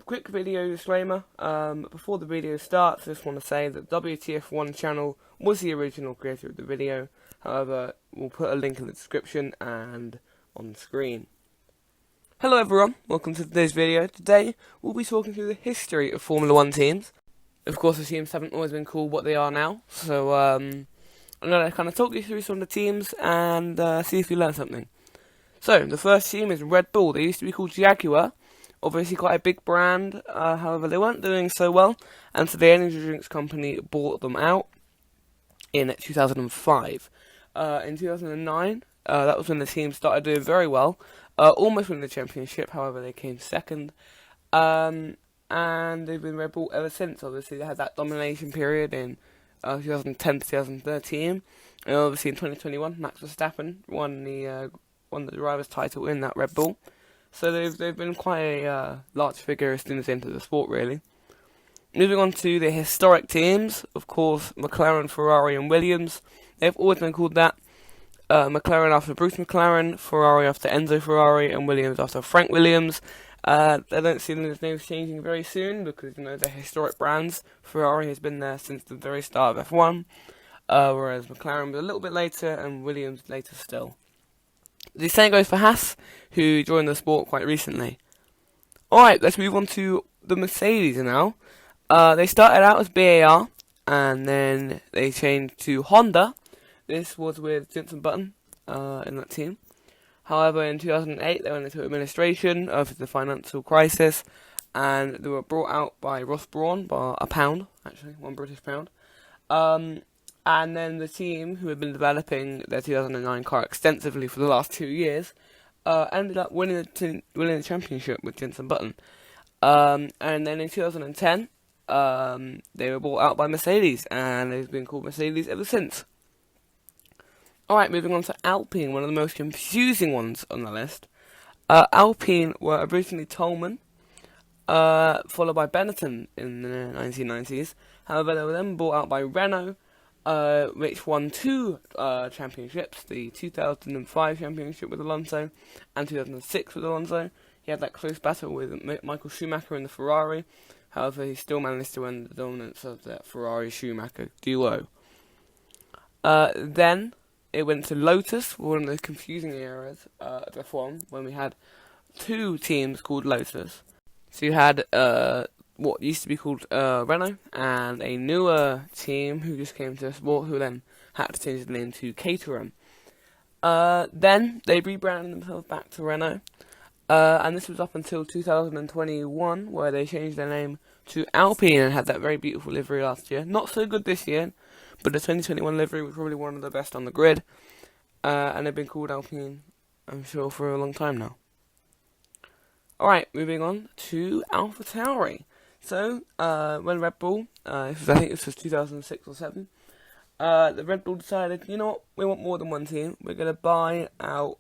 quick video disclaimer. Before the video starts, I just want to say that WTF1 channel was the original creator of the video. However, we'll put a link in the description and on the screen. Hello everyone, welcome to today's video. Today, we'll be talking through the history of Formula 1 teams. Of course, the teams haven't always been called what they are now, so I'm going to kind of talk you through some of the teams and see if you learn something. So, the first team is Red Bull. They used to be called Jaguar. Obviously quite a big brand, however they weren't doing so well, and so the energy drinks company bought them out in 2005. In 2009, that was when the team started doing very well, almost winning the championship, however they came second, and they've been Red Bull ever since. Obviously they had that domination period in 2010 to 2013, and obviously in 2021 Max Verstappen won the driver's title in that Red Bull. So they've been quite a large figure as soon as they entered the sport, really. Moving on to the historic teams, of course, Mclaren, Ferrari and Williams. They've always been called that. McLaren after Bruce McLaren, Ferrari after Enzo Ferrari, and Williams after Frank Williams. I don't see those names changing very soon because, they're historic brands. Ferrari has been there since the very start of F1, whereas McLaren was a little bit later and Williams later still. The same goes for Haas, who joined the sport quite recently. Alright, let's move on to the Mercedes now. They started out as BAR, and then they changed to Honda. This was with Jenson Button in that team. However, in 2008, they went into administration of the financial crisis, and they were brought out by Ross Brawn by £1, actually, £1 British pound. And then the team, who had been developing their 2009 car extensively for the last 2 years, ended up winning the championship with Jenson Button. And then in 2010, they were bought out by Mercedes, and they've been called Mercedes ever since. Alright, moving on to Alpine, one of the most confusing ones on the list. Alpine were originally Toleman, followed by Benetton in the 1990s. However, they were then bought out by Renault, which won 2 championships, the 2005 championship with Alonso and 2006 with Alonso. He had that close battle with Michael Schumacher in the Ferrari, however he still managed to win the dominance of that Ferrari-Schumacher duo. Then it went to Lotus, one of the confusing eras of F1, when we had 2 teams called Lotus. So you had what used to be called Renault, and a newer team who just came to the sport, who then had to change the name to Caterham. Then they rebranded themselves back to Renault, and this was up until 2021, where they changed their name to Alpine and had that very beautiful livery last year. Not so good this year, but the 2021 livery was probably one of the best on the grid, and they've been called Alpine, I'm sure, for a long time now. Alright, moving on to AlphaTauri. So, when Red Bull, I think this was 2006 or 7, the Red Bull decided, you know what, we want more than one team, we're going to buy out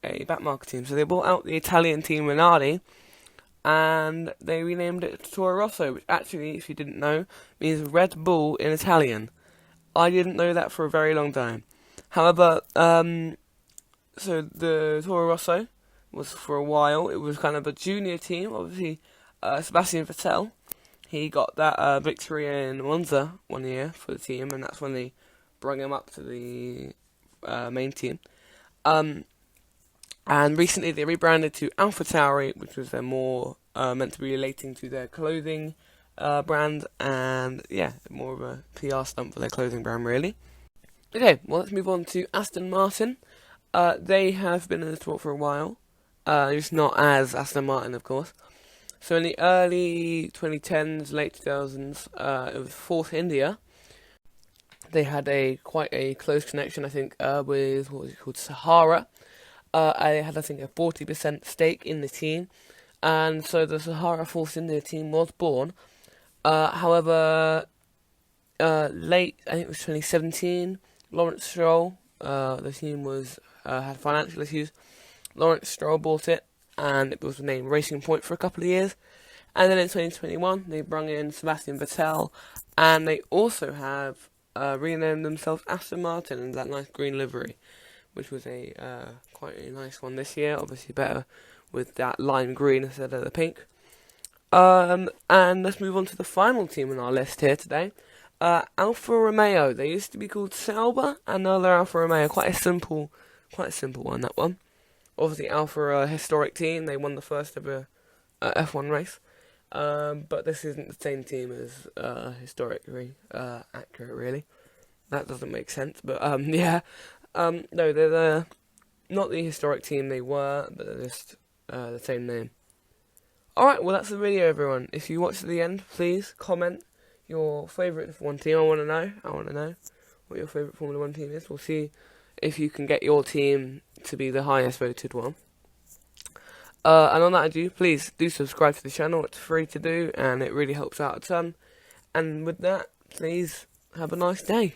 a backmarker team. So they bought out the Italian team Minardi, and they renamed it Toro Rosso, which actually, if you didn't know, means Red Bull in Italian. I didn't know that for a very long time. However, so the Toro Rosso was for a while, it was kind of a junior team. Obviously, Sebastian Vettel, he got that victory in Monza one year for the team, and that's when they brought him up to the main team. And recently they rebranded to AlphaTauri, which was more meant to be relating to their clothing brand, and yeah, more of a PR stunt for their clothing brand, really. Okay, well, let's move on to Aston Martin. They have been in the sport for a while, just not as Aston Martin, of course. So in the early 2010s, late 2000s, it was Force India. They had quite a close connection, I think, with what was it called, Sahara. I had, I think, a 40% stake in the team, and so the Sahara Force India team was born. However, late, I think it was 2017, Lawrence Stroll, the team had financial issues. Lawrence Stroll bought it, and it was named Racing Point for a couple of years. And then in 2021, they brought in Sebastian Vettel, and they also have renamed themselves Aston Martin in that nice green livery, which was quite a nice one this year. Obviously better with that lime green instead of the pink. And let's move on to the final team on our list here today. Alfa Romeo. They used to be called Sauber, and now they're Alfa Romeo. Quite a simple one, that one. Obviously, Alfa are a historic team. They won the first ever F1 race. But this isn't the same team as historically accurate, really. That doesn't make sense, but yeah. No, they're not the historic team they were, but they're just the same name. Alright, well that's the video, everyone. If you watch to the end, please comment your favourite F1 team. I want to know what your favourite Formula 1 team is. We'll see if you can get your team to be the highest voted one. And on that I do, please do subscribe to the channel. It's free to do, and it really helps out a ton. And with that, please have a nice day.